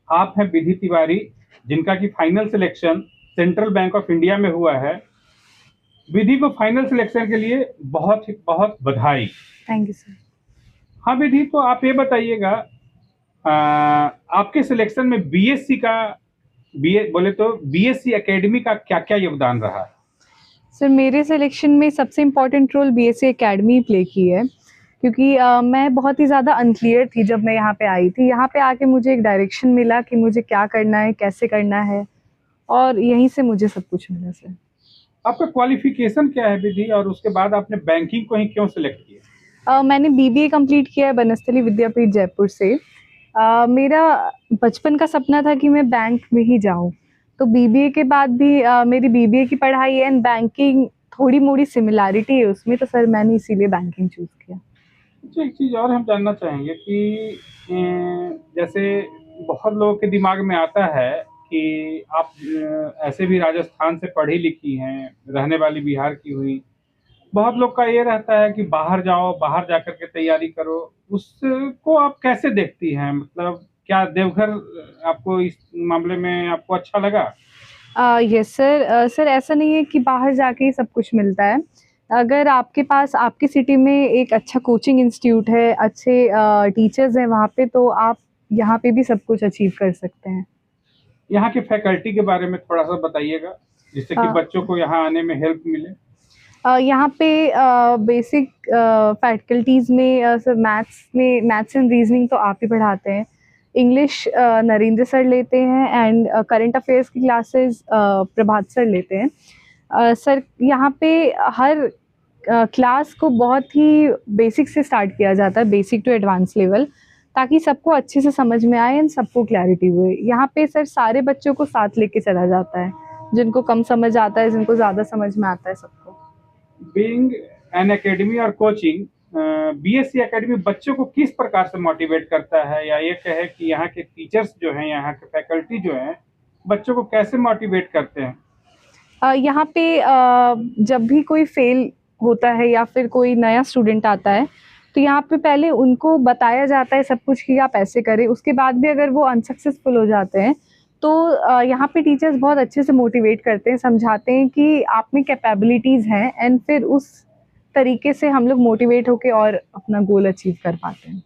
आप हैं विधि तिवारी, जिनका कि final selection central bank of India में हुआ है। विधि को फाइनल सिलेक्शन के लिए बहुत बहुत बधाई। Thank you sir. हाँ विधि, तो आप ये बताइएगा, आपके सिलेक्शन में बीएससी का बोले तो बीएससी एकेडमी का क्या क्या योगदान रहा है? सर मेरे सिलेक्शन में सबसे important role BSC Academy play की है, क्योंकि मैं बहुत ही ज़्यादा अनक्लियर थी जब मैं यहाँ पे आई थी। यहाँ पे आके मुझे एक डायरेक्शन मिला कि मुझे क्या करना है, कैसे करना है, और यहीं से मुझे सब कुछ मिला सर। आपका क्वालिफिकेशन क्या है विधि, और उसके बाद आपने बैंकिंग को ही क्यों सिलेक्ट किया? मैंने बीबीए कंप्लीट किया है बनस्थली विद्यापीठ जयपुर से। मेरा बचपन का सपना था कि मैं बैंक में ही जाऊं, तो बीबीए के बाद भी मेरी बीबीए की पढ़ाई है एंड बैंकिंग थोड़ी मोड़ी सिमिलैरिटी है उसमें, तो सर मैंने इसीलिए बैंकिंग चूज़ किया। अच्छा, एक चीज़ और हम जानना चाहेंगे कि जैसे बहुत लोगों के दिमाग में आता है कि आप ऐसे भी राजस्थान से पढ़ी लिखी हैं, रहने वाली बिहार की हुई। बहुत लोग का ये रहता है कि बाहर जाओ, बाहर जाकर के तैयारी करो। उसको आप कैसे देखती हैं? मतलब क्या देवघर आपको इस मामले में आपको अच्छा लगा? Yes sir. सर ऐसा नहीं है कि बाहर जाके ही सब कुछ मिलता है। अगर आपके पास आपकी सिटी में एक अच्छा कोचिंग इंस्टीट्यूट है, अच्छे टीचर्स हैं वहाँ पे, तो आप यहाँ पे भी सब कुछ अचीव कर सकते हैं। यहाँ की फैकल्टी के बारे में थोड़ा-सा बताइएगा, जिससे कि अ, बच्चों को यहाँ आने में हेल्प मिले। यहाँ पे बेसिक फैकल्टीज़ में सर मैथ्स एंड रीजनिंग तो आप ही पढ़ाते हैं। इंग्लिश नरेंद्र सर लेते हैं एंड करंट अफेयर्स की क्लासेस प्रभात सर लेते हैं। सर यहाँ पे हर क्लास को बहुत ही बेसिक से स्टार्ट किया जाता है, बेसिक टू एडवांस लेवल, ताकि सबको अच्छे से समझ में आए एंड सबको क्लैरिटी हुए। यहाँ पे सर सारे बच्चों को साथ लेके चला जाता है, जिनको कम समझ आता है, जिनको ज़्यादा समझ में आता है, सबको। बीइंग एन एकेडमी और कोचिंग, बीएससी एकेडमी बच्चों को किस प्रकार से मोटिवेट करता है, या ये कहे कि यहाँ के टीचर्स जो हैं, यहाँ के फैकल्टी जो हैं, बच्चों को कैसे मोटिवेट करते हैं? यहाँ पे जब भी कोई फेल होता है या फिर कोई नया स्टूडेंट आता है, तो यहाँ पे पहले उनको बताया जाता है सब कुछ कि आप ऐसे करें। उसके बाद भी अगर वो अनसक्सेसफुल हो जाते हैं, तो यहाँ पे टीचर्स बहुत अच्छे से मोटिवेट करते हैं, समझाते हैं कि आप में कैपेबिलिटीज़ हैं, एंड फिर उस तरीके से हम लोग मोटिवेट होके और अपना गोल अचीव कर पाते हैं।